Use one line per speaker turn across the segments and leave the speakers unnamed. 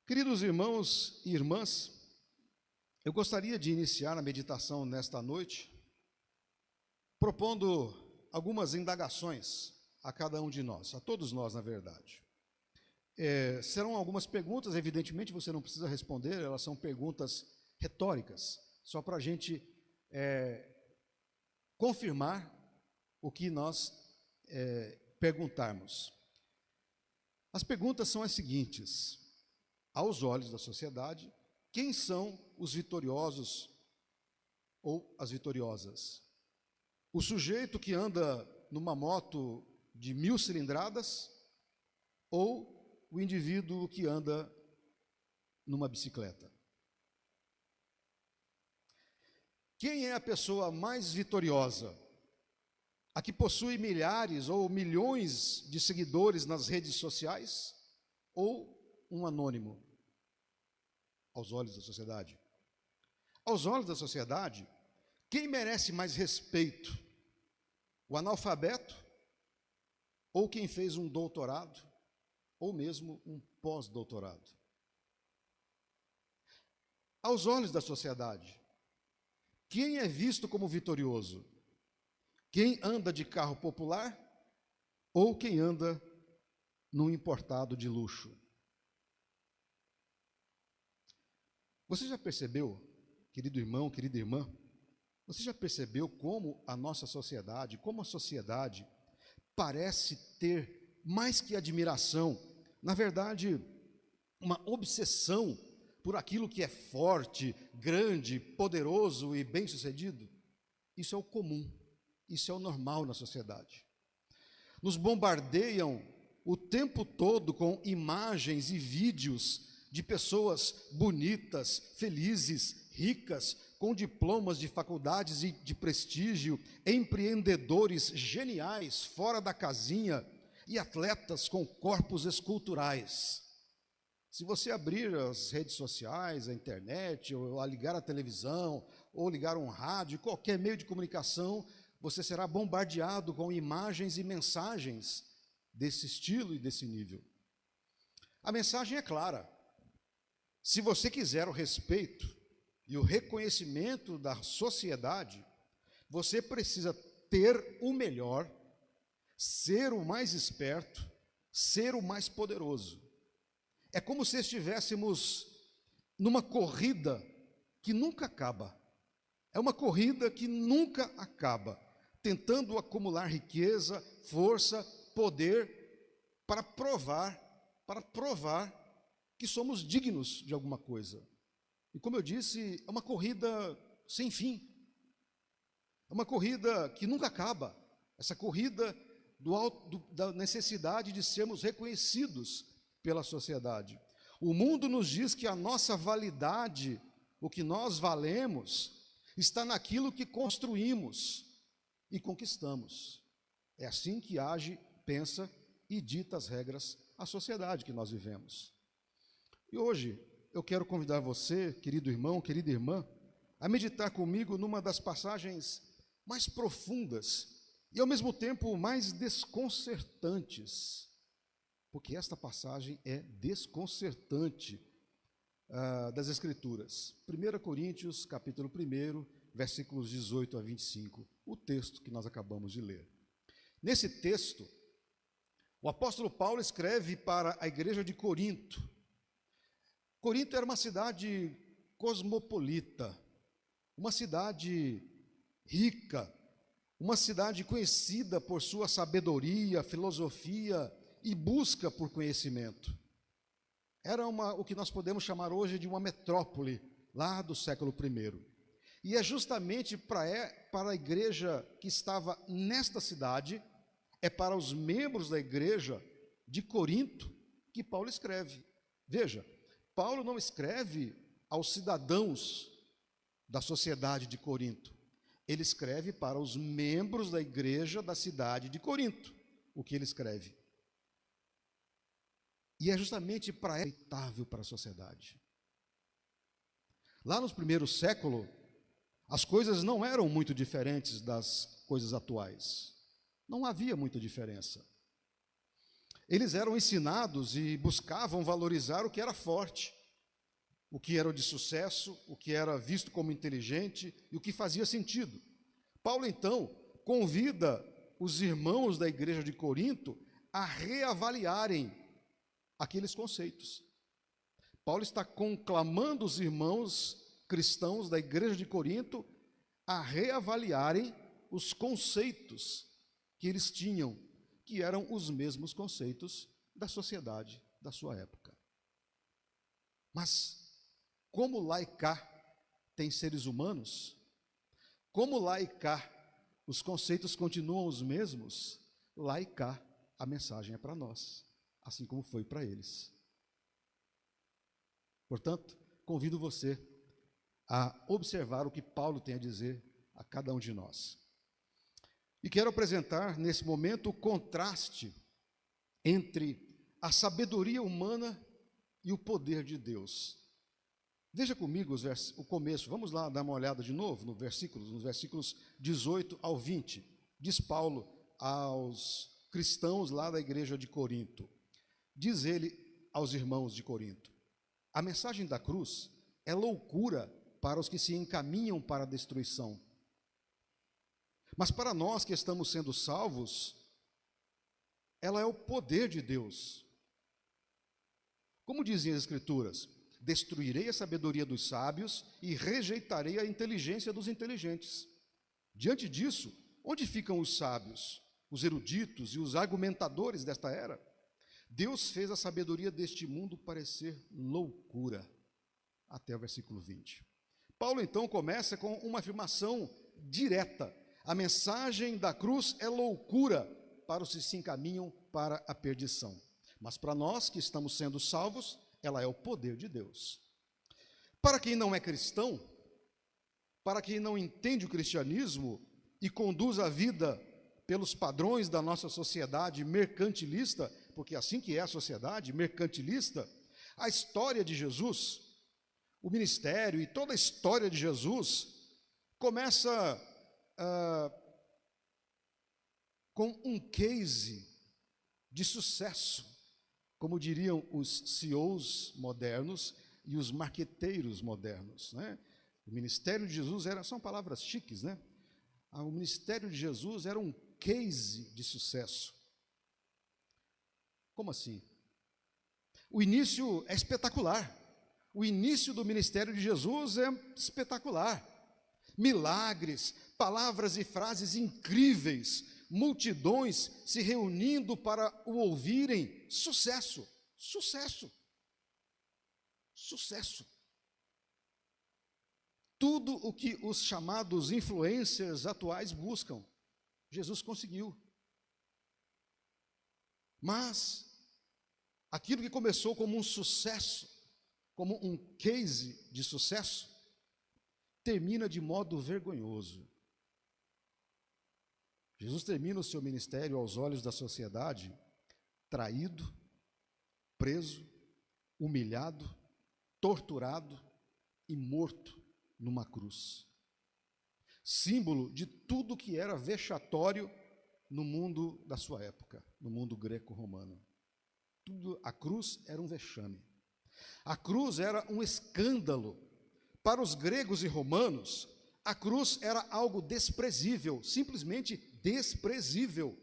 Queridos irmãos e irmãs, eu gostaria de iniciar a meditação nesta noite, propondo algumas indagações a cada um de nós, a todos nós, na verdade. Serão algumas perguntas, evidentemente você não precisa responder, elas são perguntas retóricas, só para a gente confirmar o que nós perguntarmos. As perguntas são as seguintes: aos olhos da sociedade, quem são os vitoriosos ou as vitoriosas? O sujeito que anda numa moto de 1000 cilindradas ou o indivíduo que anda numa bicicleta? Quem é a pessoa mais vitoriosa? A que possui milhares ou milhões de seguidores nas redes sociais ou um anônimo? Aos olhos da sociedade. Aos olhos da sociedade, quem merece mais respeito? O analfabeto ou quem fez um doutorado ou mesmo um pós-doutorado? Aos olhos da sociedade, quem é visto como vitorioso? Quem anda de carro popular ou quem anda num importado de luxo? Você já percebeu, querido irmão, querida irmã, você já percebeu como a nossa sociedade, como a sociedade parece ter mais que admiração, na verdade, uma obsessão por aquilo que é forte, grande, poderoso e bem-sucedido? Isso é o comum, isso é o normal na sociedade. Nos bombardeiam o tempo todo com imagens e vídeos de pessoas bonitas, felizes, ricas, com diplomas de faculdades e de prestígio, empreendedores geniais, fora da casinha e atletas com corpos esculturais. Se você abrir as redes sociais, a internet, ou ligar a televisão, ou ligar um rádio, qualquer meio de comunicação, você será bombardeado com imagens e mensagens desse estilo e desse nível. A mensagem é clara: se você quiser o respeito e o reconhecimento da sociedade, você precisa ter o melhor, ser o mais esperto, ser o mais poderoso. É como se estivéssemos numa corrida que nunca acaba. É uma corrida que nunca acaba, tentando acumular riqueza, força, poder para provar que somos dignos de alguma coisa. E como eu disse, é uma corrida sem fim. É uma corrida que nunca acaba. Essa corrida da necessidade de sermos reconhecidos pela sociedade. O mundo nos diz que a nossa validade, o que nós valemos, está naquilo que construímos e conquistamos. É assim que age, pensa e dita as regras a sociedade que nós vivemos. E hoje eu quero convidar você, querido irmão, querida irmã, a meditar comigo numa das passagens mais profundas e ao mesmo tempo mais desconcertantes, porque esta passagem é desconcertante das Escrituras. 1 Coríntios, capítulo 1, versículos 18 a 25, o texto que nós acabamos de ler. Nesse texto, o apóstolo Paulo escreve para a igreja de Corinto. Corinto era uma cidade cosmopolita, uma cidade rica, uma cidade conhecida por sua sabedoria, filosofia e busca por conhecimento. Era o que nós podemos chamar hoje de uma metrópole, lá do século I. E é justamente para a igreja que estava nesta cidade, é para os membros da igreja de Corinto que Paulo escreve. Veja, Paulo não escreve aos cidadãos da sociedade de Corinto. Ele escreve para os membros da igreja da cidade de Corinto, o que ele escreve. E é justamente aceitável para a sociedade. Lá nos primeiros séculos, as coisas não eram muito diferentes das coisas atuais. Não havia muita diferença. Eles eram ensinados e buscavam valorizar o que era forte, o que era de sucesso, o que era visto como inteligente e o que fazia sentido. Paulo, então, convida os irmãos da igreja de Corinto a reavaliarem aqueles conceitos. Paulo está conclamando os irmãos cristãos da igreja de Corinto a reavaliarem os conceitos que eles tinham, que eram os mesmos conceitos da sociedade da sua época. Mas, como lá e cá tem seres humanos, como lá e cá os conceitos continuam os mesmos, lá e cá a mensagem é para nós, assim como foi para eles. Portanto, convido você a observar o que Paulo tem a dizer a cada um de nós. E quero apresentar nesse momento o contraste entre a sabedoria humana e o poder de Deus. Veja comigo o começo, vamos lá dar uma olhada de novo nos versículos 18 ao 20. Diz Paulo aos cristãos lá da igreja de Corinto. Diz ele aos irmãos de Corinto: a mensagem da cruz é loucura para os que se encaminham para a destruição. Mas para nós que estamos sendo salvos, ela é o poder de Deus. Como dizem as Escrituras: destruirei a sabedoria dos sábios e rejeitarei a inteligência dos inteligentes. Diante disso, onde ficam os sábios, os eruditos e os argumentadores desta era? Deus fez a sabedoria deste mundo parecer loucura. Até o versículo 20. Paulo então começa com uma afirmação direta: a mensagem da cruz é loucura para os que se encaminham para a perdição. Mas para nós que estamos sendo salvos, ela é o poder de Deus. Para quem não é cristão, para quem não entende o cristianismo e conduz a vida pelos padrões da nossa sociedade mercantilista, porque é assim que é a sociedade mercantilista, a história de Jesus, o ministério e toda a história de Jesus começa com um case de sucesso, como diriam os CEOs modernos e os marqueteiros modernos, né? O ministério de Jesus são palavras chiques, né? O ministério de Jesus era um case de sucesso. Como assim? O início é espetacular. O início do ministério de Jesus é espetacular. Milagres, palavras e frases incríveis, multidões se reunindo para o ouvirem. Sucesso, sucesso, sucesso. Tudo o que os chamados influencers atuais buscam, Jesus conseguiu. Mas aquilo que começou como um sucesso, como um case de sucesso, termina de modo vergonhoso. Jesus termina o seu ministério aos olhos da sociedade traído, preso, humilhado, torturado e morto numa cruz. Símbolo de tudo que era vexatório no mundo da sua época, no mundo greco-romano. A cruz era um vexame. A cruz era um escândalo. Para os gregos e romanos, a cruz era algo desprezível, simplesmente desprezível.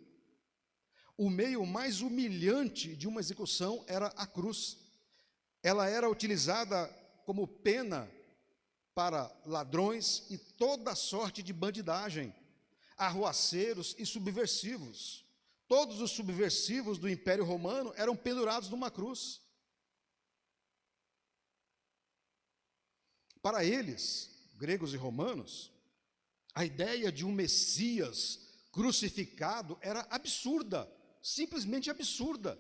O meio mais humilhante de uma execução era a cruz. Ela era utilizada como pena para ladrões e toda sorte de bandidagem, arruaceiros e subversivos. Todos os subversivos do Império Romano eram pendurados numa cruz. Para eles, gregos e romanos, a ideia de um Messias crucificado era absurda, simplesmente absurda,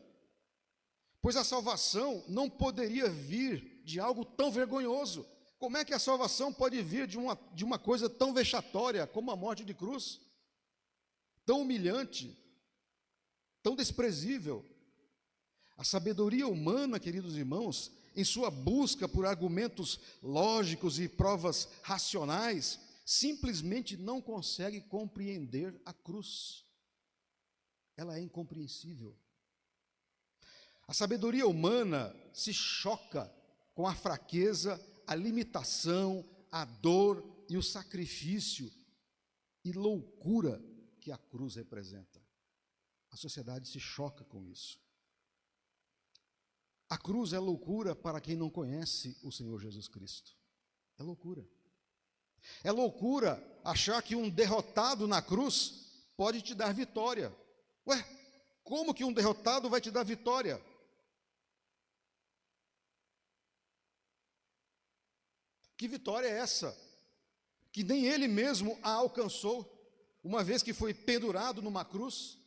pois a salvação não poderia vir de algo tão vergonhoso. Como é que a salvação pode vir de uma coisa tão vexatória como a morte de cruz? Tão humilhante, tão desprezível. A sabedoria humana, queridos irmãos, em sua busca por argumentos lógicos e provas racionais, simplesmente não consegue compreender a cruz. Ela é incompreensível. A sabedoria humana se choca com a fraqueza, a limitação, a dor e o sacrifício e loucura que a cruz representa. A sociedade se choca com isso. A cruz é loucura para quem não conhece o Senhor Jesus Cristo. É loucura. É loucura achar que um derrotado na cruz pode te dar vitória. Ué, como que um derrotado vai te dar vitória? Que vitória é essa? Que nem ele mesmo a alcançou, uma vez que foi pendurado numa cruz.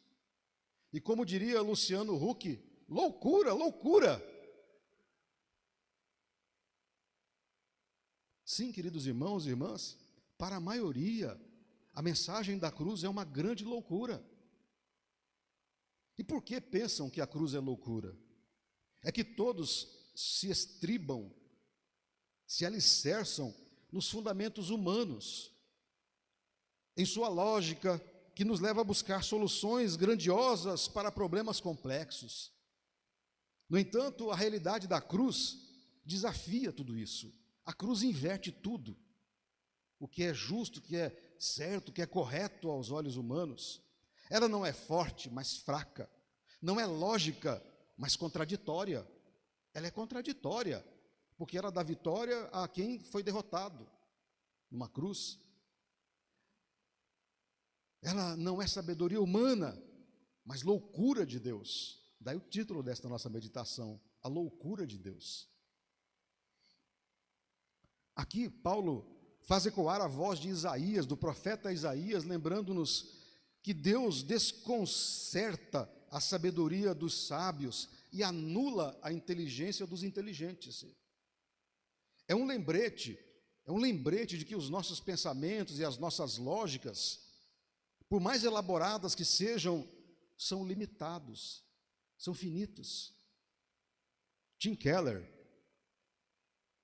E como diria Luciano Huck, loucura, loucura. Sim, queridos irmãos e irmãs, para a maioria, a mensagem da cruz é uma grande loucura. E por que pensam que a cruz é loucura? É que todos se estribam, se alicerçam nos fundamentos humanos, em sua lógica, que nos leva a buscar soluções grandiosas para problemas complexos. No entanto, a realidade da cruz desafia tudo isso. A cruz inverte tudo. O que é justo, o que é certo, o que é correto aos olhos humanos. Ela não é forte, mas fraca. Não é lógica, mas contraditória. Ela é contraditória, porque ela dá vitória a quem foi derrotado numa cruz. Ela não é sabedoria humana, mas loucura de Deus. Daí o título desta nossa meditação, a loucura de Deus. Aqui Paulo faz ecoar a voz de Isaías, do profeta Isaías, lembrando-nos que Deus desconcerta a sabedoria dos sábios e anula a inteligência dos inteligentes. É um lembrete de que os nossos pensamentos e as nossas lógicas, por mais elaboradas que sejam, são limitados, são finitos. Tim Keller,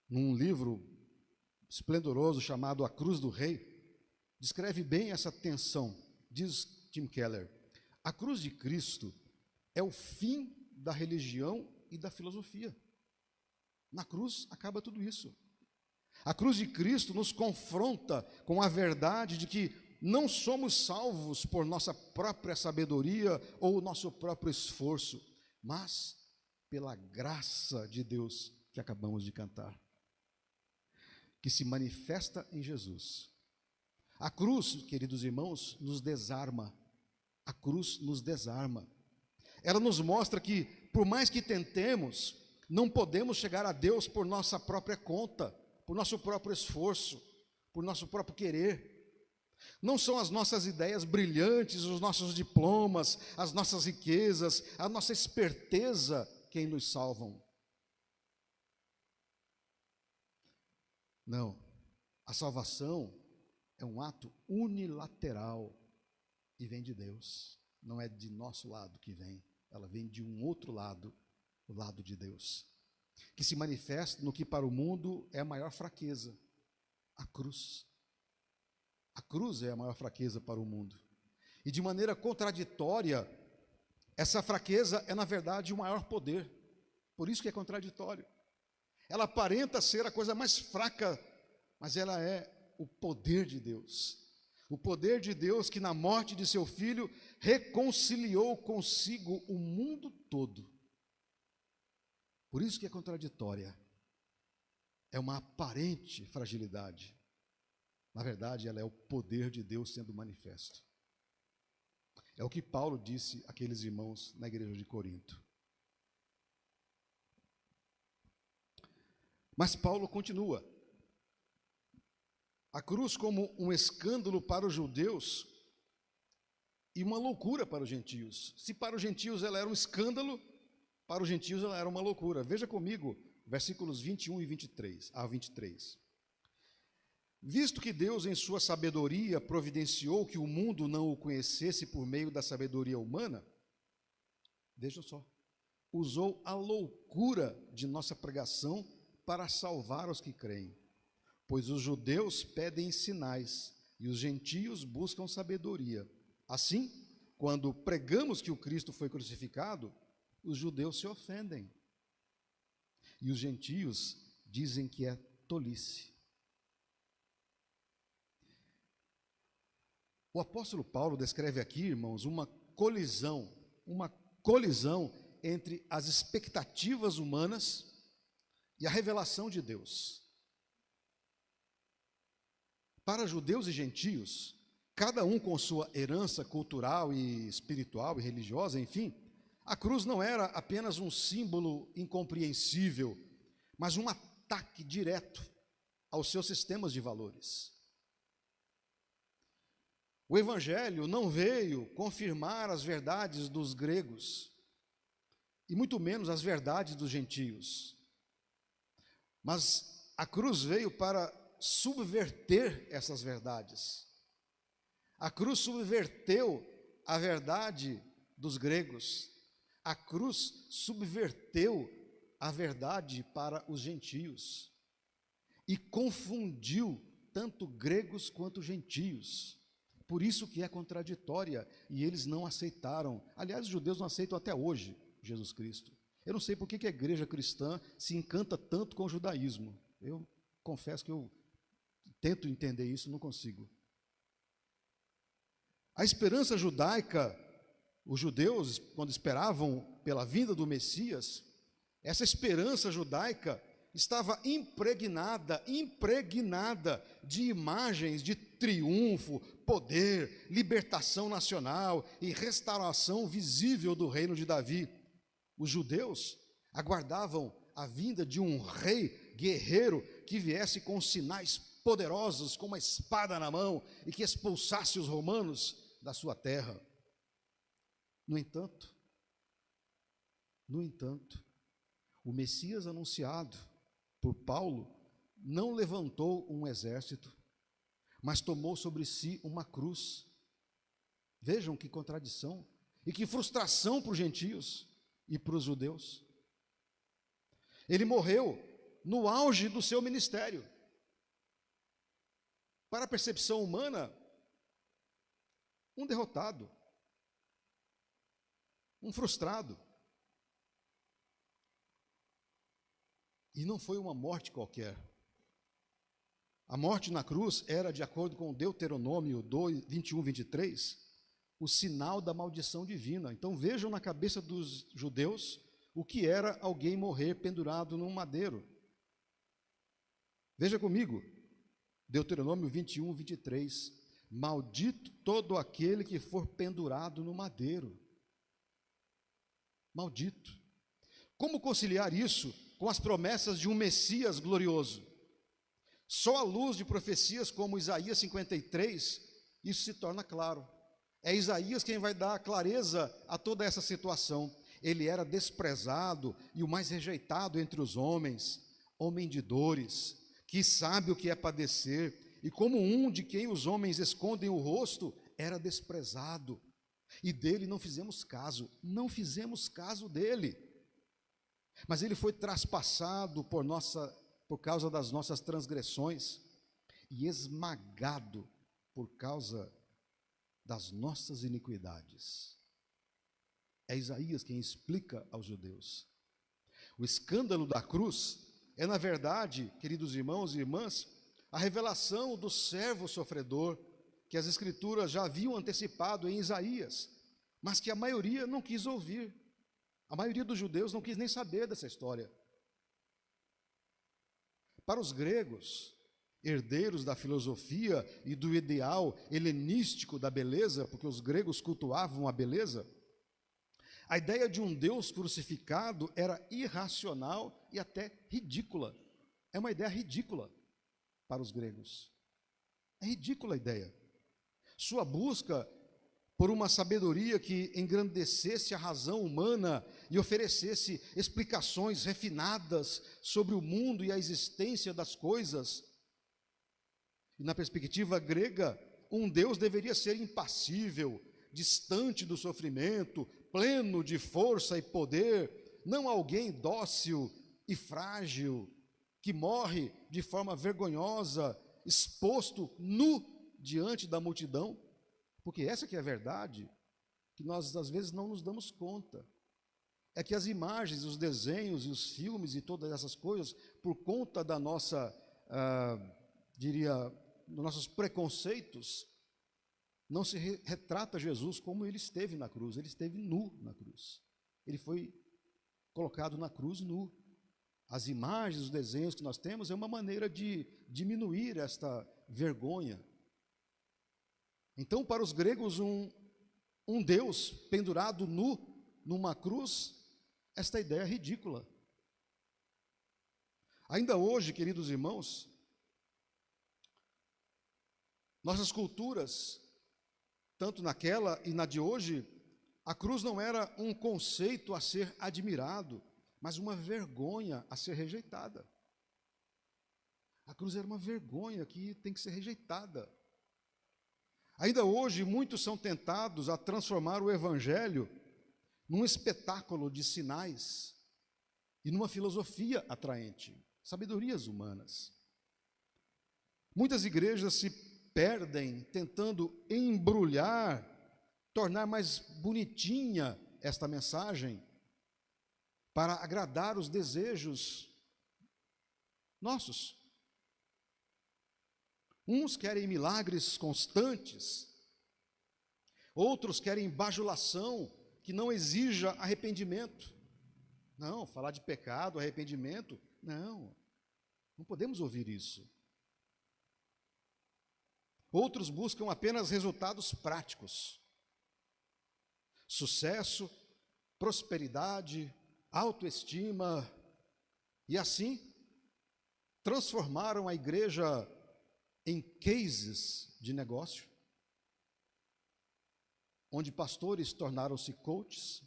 num livro esplendoroso chamado A Cruz do Rei, descreve bem essa tensão. Diz Tim Keller: a cruz de Cristo é o fim da religião e da filosofia. Na cruz acaba tudo isso. A cruz de Cristo nos confronta com a verdade de que não somos salvos por nossa própria sabedoria ou nosso próprio esforço, mas pela graça de Deus que acabamos de cantar, que se manifesta em Jesus. A cruz, queridos irmãos, nos desarma. A cruz nos desarma. Ela nos mostra que, por mais que tentemos, não podemos chegar a Deus por nossa própria conta, por nosso próprio esforço, por nosso próprio querer. Não são as nossas ideias brilhantes, os nossos diplomas, as nossas riquezas, a nossa esperteza quem nos salvam. Não, a salvação é um ato unilateral e vem de Deus. Não é de nosso lado que vem, ela vem de um outro lado, o lado de Deus, que se manifesta no que para o mundo é a maior fraqueza, a cruz. A cruz é a maior fraqueza para o mundo. E de maneira contraditória, essa fraqueza é na verdade o maior poder. Por isso que é contraditório. Ela aparenta ser a coisa mais fraca, mas ela é o poder de Deus. O poder de Deus que na morte de seu Filho reconciliou consigo o mundo todo. Por isso que é contraditória. É uma aparente fragilidade. Na verdade, ela é o poder de Deus sendo manifesto. É o que Paulo disse àqueles irmãos na igreja de Corinto. Mas Paulo continua. A cruz como um escândalo para os judeus e uma loucura para os gentios. Se para os gentios ela era um escândalo, para os gentios ela era uma loucura. Veja comigo, versículos 21 e 23, a 23. Visto que Deus, em sua sabedoria, providenciou que o mundo não o conhecesse por meio da sabedoria humana, vejam só, usou a loucura de nossa pregação para salvar os que creem. Pois os judeus pedem sinais e os gentios buscam sabedoria. Assim, quando pregamos que o Cristo foi crucificado, os judeus se ofendem e os gentios dizem que é tolice. O apóstolo Paulo descreve aqui, irmãos, uma colisão entre as expectativas humanas e a revelação de Deus. Para judeus e gentios, cada um com sua herança cultural e espiritual e religiosa, enfim, a cruz não era apenas um símbolo incompreensível, mas um ataque direto aos seus sistemas de valores. O Evangelho não veio confirmar as verdades dos gregos, e muito menos as verdades dos gentios, mas a cruz veio para subverter essas verdades. A cruz subverteu a verdade dos gregos, a cruz subverteu a verdade para os gentios, e confundiu tanto gregos quanto gentios. Por isso que é contraditória, e eles não aceitaram. Aliás, os judeus não aceitam até hoje Jesus Cristo. Eu não sei por que a igreja cristã se encanta tanto com o judaísmo. Eu confesso que eu tento entender isso, não consigo. A esperança judaica, os judeus, quando esperavam pela vinda do Messias, essa esperança judaica estava impregnada de imagens de triunfo, poder, libertação nacional e restauração visível do reino de Davi. Os judeus aguardavam a vinda de um rei guerreiro que viesse com sinais poderosos, com uma espada na mão e que expulsasse os romanos da sua terra. No entanto, o Messias anunciado por Paulo não levantou um exército, mas tomou sobre si uma cruz. Vejam que contradição e que frustração para os gentios e para os judeus. Ele morreu no auge do seu ministério. Para a percepção humana, um derrotado, um frustrado. E não foi uma morte qualquer. A morte na cruz era, de acordo com Deuteronômio 21, 23, o sinal da maldição divina. Então vejam na cabeça dos judeus o que era alguém morrer pendurado num madeiro. Veja comigo, Deuteronômio 21, 23. Maldito todo aquele que for pendurado no madeiro. Maldito. Como conciliar isso com as promessas de um Messias glorioso? Só à luz de profecias como Isaías 53, isso se torna claro. É Isaías quem vai dar clareza a toda essa situação. Ele era desprezado e o mais rejeitado entre os homens, homem de dores, que sabe o que é padecer, e como um de quem os homens escondem o rosto, era desprezado. E dele não fizemos caso dele. Mas ele foi traspassado por causa das nossas transgressões e esmagado por causa das nossas iniquidades. É Isaías quem explica aos judeus. O escândalo da cruz é, na verdade, queridos irmãos e irmãs, a revelação do servo sofredor que as Escrituras já haviam antecipado em Isaías, mas que a maioria não quis ouvir. A maioria dos judeus não quis nem saber dessa história. Para os gregos, herdeiros da filosofia e do ideal helenístico da beleza, porque os gregos cultuavam a beleza, a ideia de um Deus crucificado era irracional e até ridícula. É uma ideia ridícula para os gregos. É ridícula a ideia. Sua busca por uma sabedoria que engrandecesse a razão humana e oferecesse explicações refinadas sobre o mundo e a existência das coisas. E na perspectiva grega, um Deus deveria ser impassível, distante do sofrimento, pleno de força e poder, não alguém dócil e frágil, que morre de forma vergonhosa, exposto nu diante da multidão. Porque essa que é a verdade, que nós às vezes não nos damos conta. é que as imagens, os desenhos e os filmes e todas essas coisas, por conta da nossa, dos nossos preconceitos, não se retrata Jesus como ele esteve na cruz. Ele esteve nu na cruz. Ele foi colocado na cruz nu. As imagens, os desenhos que nós temos é uma maneira de diminuir esta vergonha. Então, para os gregos, um Deus pendurado nu numa cruz, esta ideia é ridícula. Ainda hoje, queridos irmãos, nossas culturas, tanto naquela e na de hoje, a cruz não era um conceito a ser admirado, mas uma vergonha a ser rejeitada. A cruz era uma vergonha que tem que ser rejeitada. Ainda hoje, muitos são tentados a transformar o Evangelho num espetáculo de sinais e numa filosofia atraente, sabedorias humanas. Muitas igrejas se perdem tentando embrulhar, tornar mais bonitinha esta mensagem para agradar os desejos nossos. Uns querem milagres constantes, outros querem bajulação que não exija arrependimento. Não, falar de pecado, arrependimento, não podemos ouvir isso. Outros buscam apenas resultados práticos. Sucesso, prosperidade, autoestima, e assim transformaram a igreja em cases de negócio, onde pastores tornaram-se coaches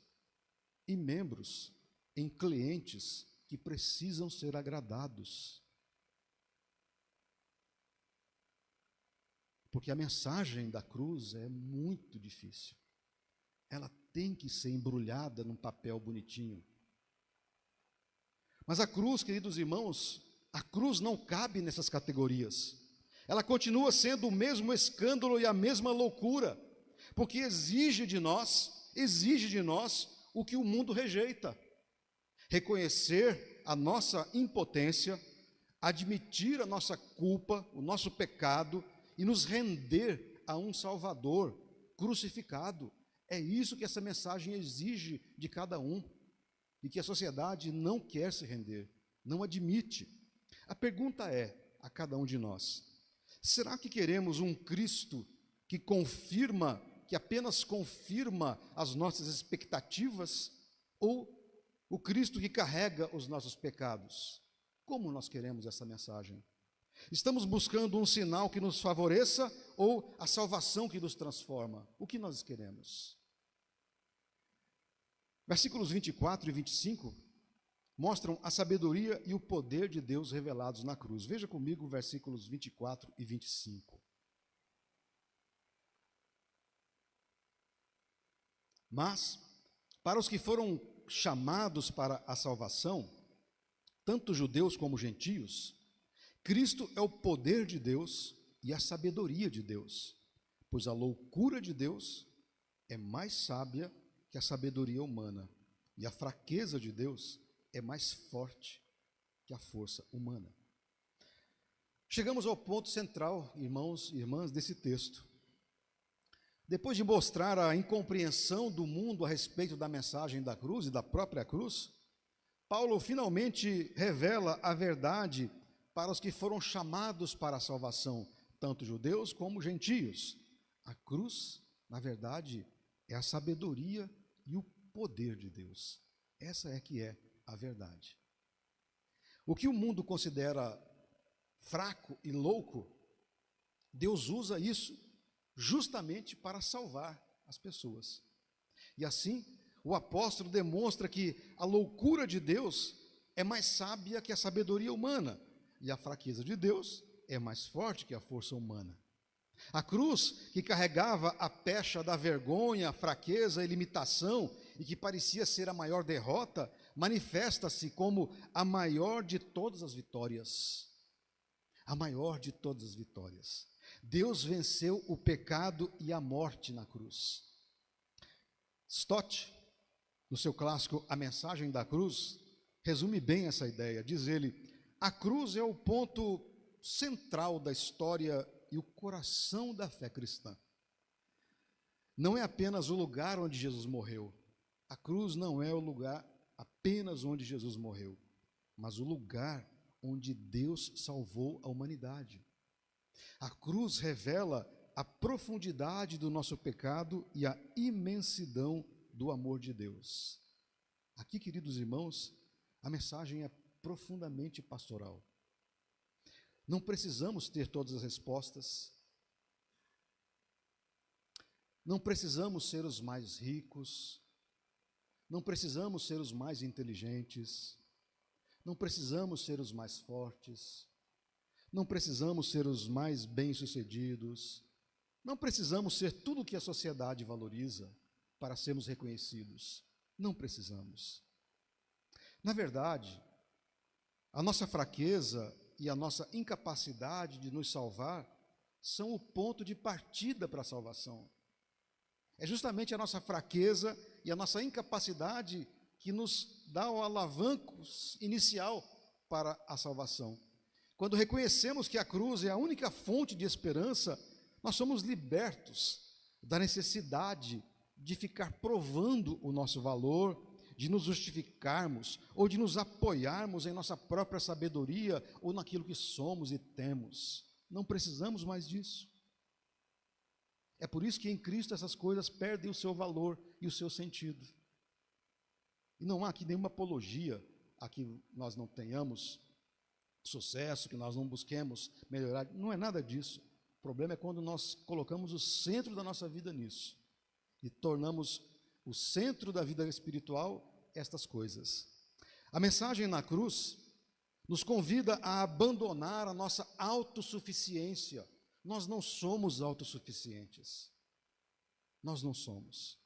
e membros em clientes que precisam ser agradados. Porque a mensagem da cruz é muito difícil. Ela tem que ser embrulhada num papel bonitinho. Mas a cruz, queridos irmãos, a cruz não cabe nessas categorias. Ela continua sendo o mesmo escândalo e a mesma loucura, porque exige de nós o que o mundo rejeita. Reconhecer a nossa impotência, admitir a nossa culpa, o nosso pecado e nos render a um Salvador crucificado. É isso que essa mensagem exige de cada um e que a sociedade não quer se render, não admite. A pergunta é a cada um de nós: será que queremos um Cristo que confirma, que apenas confirma as nossas expectativas, ou o Cristo que carrega os nossos pecados? Como nós queremos essa mensagem? Estamos buscando um sinal que nos favoreça ou a salvação que nos transforma? O que nós queremos? Versículos 24 e 25 mostram a sabedoria e o poder de Deus revelados na cruz. Veja comigo versículos 24 e 25. Mas, para os que foram chamados para a salvação, tanto judeus como gentios, Cristo é o poder de Deus e a sabedoria de Deus, pois a loucura de Deus é mais sábia que a sabedoria humana, e a fraqueza de Deus é mais forte que a força humana. Chegamos ao ponto central, irmãos e irmãs, desse texto. Depois de mostrar a incompreensão do mundo a respeito da mensagem da cruz e da própria cruz, Paulo finalmente revela a verdade para os que foram chamados para a salvação, tanto judeus como gentios. A cruz, na verdade, é a sabedoria e o poder de Deus. Essa é que é a verdade. O que o mundo considera fraco e louco, Deus usa isso justamente para salvar as pessoas. E assim, o apóstolo demonstra que a loucura de Deus é mais sábia que a sabedoria humana, e a fraqueza de Deus é mais forte que a força humana. A cruz, que carregava a pecha da vergonha, fraqueza e limitação, e que parecia ser a maior derrota, manifesta-se como a maior de todas as vitórias. A maior de todas as vitórias. Deus venceu o pecado e a morte na cruz. Stott, no seu clássico A Mensagem da Cruz, resume bem essa ideia. Diz ele: a cruz é o ponto central da história e o coração da fé cristã. Não é apenas o lugar onde Jesus morreu. A cruz não é o lugar apenas onde Jesus morreu, mas o lugar onde Deus salvou a humanidade. A cruz revela a profundidade do nosso pecado e a imensidão do amor de Deus. Aqui, queridos irmãos, a mensagem é profundamente pastoral. Não precisamos ter todas as respostas, não precisamos ser os mais ricos, não precisamos ser os mais inteligentes, não precisamos ser os mais fortes, não precisamos ser os mais bem-sucedidos, não precisamos ser tudo o que a sociedade valoriza para sermos reconhecidos. Não precisamos. Na verdade, a nossa fraqueza e a nossa incapacidade de nos salvar são o ponto de partida para a salvação. É justamente a nossa fraqueza e a nossa incapacidade que nos dá o alavanco inicial para a salvação. Quando reconhecemos que a cruz é a única fonte de esperança, nós somos libertos da necessidade de ficar provando o nosso valor, de nos justificarmos ou de nos apoiarmos em nossa própria sabedoria ou naquilo que somos e temos. Não precisamos mais disso. É por isso que em Cristo essas coisas perdem o seu valor e o seu sentido. E não há aqui nenhuma apologia a que nós não tenhamos sucesso, que nós não busquemos melhorar. Não é nada disso. O problema é quando nós colocamos o centro da nossa vida nisso e tornamos o centro da vida espiritual estas coisas. A mensagem na cruz nos convida a abandonar a nossa autossuficiência. Nós não somos autossuficientes. Nós não somos.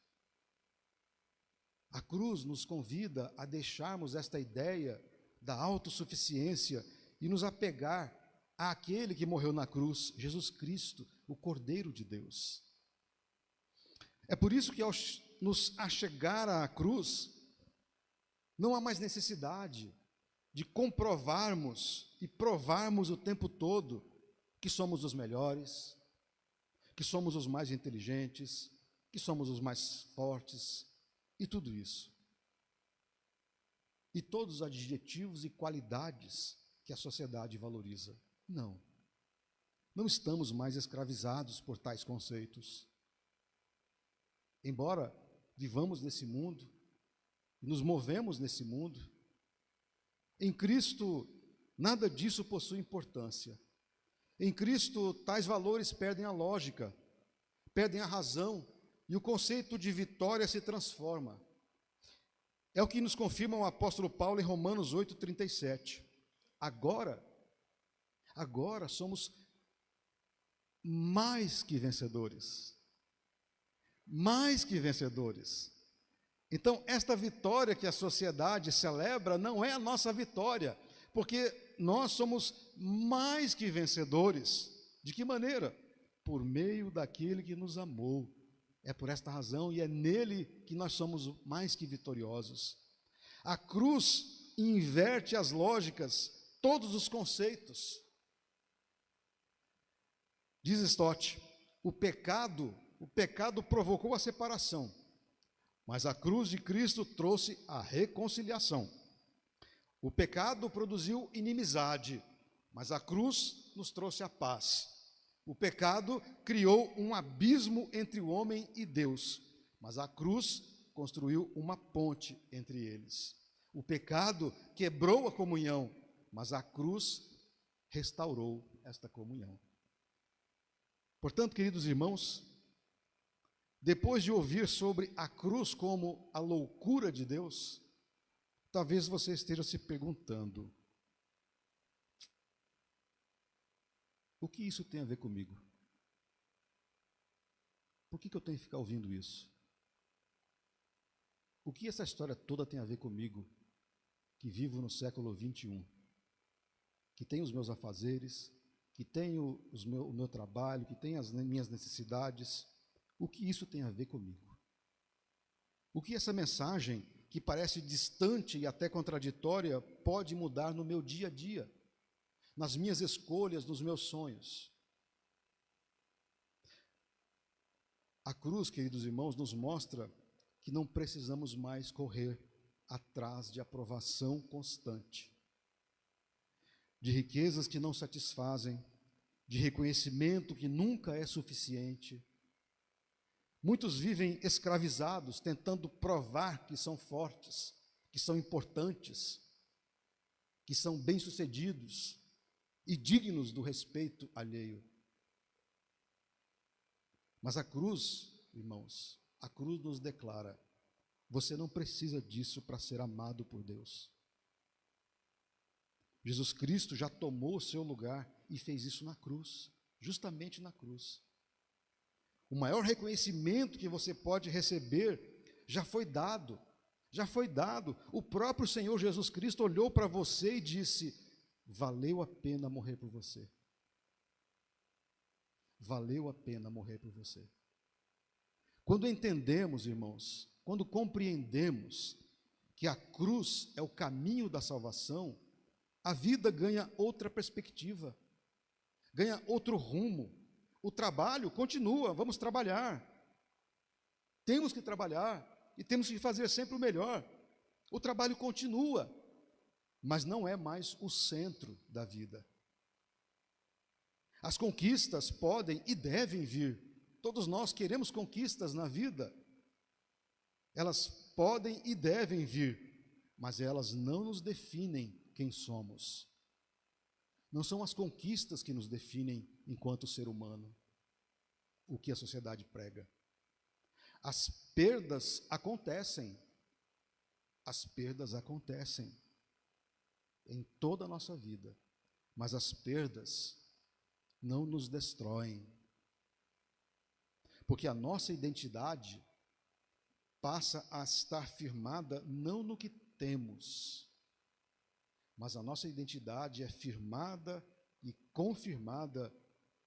A cruz nos convida a deixarmos esta ideia da autossuficiência e nos apegar àquele que morreu na cruz, Jesus Cristo, o Cordeiro de Deus. É por isso que ao nos achegar à cruz, não há mais necessidade de comprovarmos e provarmos o tempo todo que somos os melhores, que somos os mais inteligentes, que somos os mais fortes, e tudo isso. E todos os adjetivos e qualidades que a sociedade valoriza. Não. Não estamos mais escravizados por tais conceitos. Embora vivamos nesse mundo, e nos movemos nesse mundo, em Cristo nada disso possui importância. Em Cristo tais valores perdem a lógica, perdem a razão, e o conceito de vitória se transforma. É o que nos confirma o apóstolo Paulo em Romanos 8:37. Agora somos mais que vencedores. Mais que vencedores. Então, esta vitória que a sociedade celebra não é a nossa vitória, porque nós somos mais que vencedores. De que maneira? Por meio daquele que nos amou. É por esta razão e é nele que nós somos mais que vitoriosos. A cruz inverte as lógicas, todos os conceitos. Diz Stott, o pecado provocou a separação, mas a cruz de Cristo trouxe a reconciliação. O pecado produziu inimizade, mas a cruz nos trouxe a paz. O pecado criou um abismo entre o homem e Deus, mas a cruz construiu uma ponte entre eles. O pecado quebrou a comunhão, mas a cruz restaurou esta comunhão. Portanto, queridos irmãos, depois de ouvir sobre a cruz como a loucura de Deus, talvez você esteja se perguntando: o que isso tem a ver comigo? Por que eu tenho que ficar ouvindo isso? O que essa história toda tem a ver comigo, que vivo no século 21, que tenho os meus afazeres, que tenho o meu trabalho, que tenho as minhas necessidades? O que isso tem a ver comigo? O que essa mensagem que parece distante e até contraditória, pode mudar no meu dia a dia, nas minhas escolhas, nos meus sonhos. A cruz, queridos irmãos, nos mostra que não precisamos mais correr atrás de aprovação constante, de riquezas que não satisfazem, de reconhecimento que nunca é suficiente. Muitos vivem escravizados, tentando provar que são fortes, que são importantes, que são bem-sucedidos e dignos do respeito alheio. Mas a cruz, irmãos, a cruz nos declara: você não precisa disso para ser amado por Deus. Jesus Cristo já tomou o seu lugar e fez isso na cruz, justamente na cruz. O maior reconhecimento que você pode receber já foi dado, já foi dado. O próprio Senhor Jesus Cristo olhou para você e disse: valeu a pena morrer por você. Valeu a pena morrer por você. Quando entendemos, irmãos, quando compreendemos que a cruz é o caminho da salvação, a vida ganha outra perspectiva, ganha outro rumo. O trabalho continua, vamos trabalhar. Temos que trabalhar e temos que fazer sempre o melhor. O trabalho continua, mas não é mais o centro da vida. As conquistas podem e devem vir. Todos nós queremos conquistas na vida. Elas podem e devem vir, mas elas não nos definem quem somos. Não são as conquistas que nos definem enquanto ser humano, o que a sociedade prega. As perdas acontecem em toda a nossa vida, mas as perdas não nos destroem, porque a nossa identidade passa a estar firmada não no que temos, mas a nossa identidade é firmada e confirmada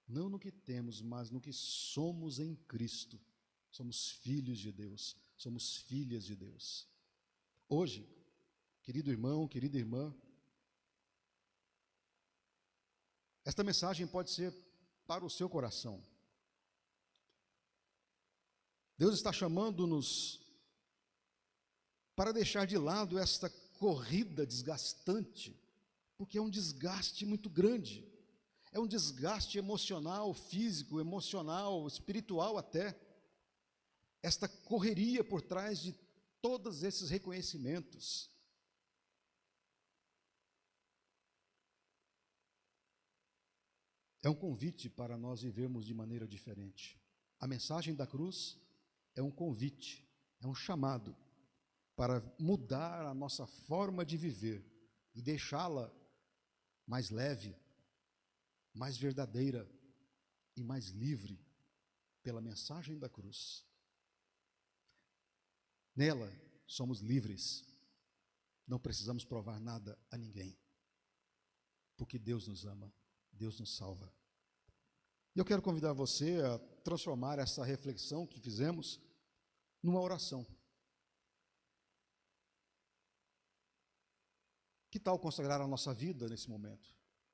não no que temos, mas no que somos em Cristo. Somos filhos de Deus, somos filhas de Deus. Hoje, querido irmão, querida irmã, esta mensagem pode ser para o seu coração. Deus está chamando-nos para deixar de lado esta corrida desgastante, porque é um desgaste muito grande, é um desgaste emocional, físico, emocional, espiritual até, esta correria por trás de todos esses reconhecimentos. É um convite para nós vivermos de maneira diferente. A mensagem da cruz é um convite, é um chamado para mudar a nossa forma de viver e deixá-la mais leve, mais verdadeira e mais livre pela mensagem da cruz. Nela somos livres, não precisamos provar nada a ninguém, porque Deus nos ama, Deus nos salva. E eu quero convidar você a transformar essa reflexão que fizemos numa oração. Que tal consagrar a nossa vida nesse momento?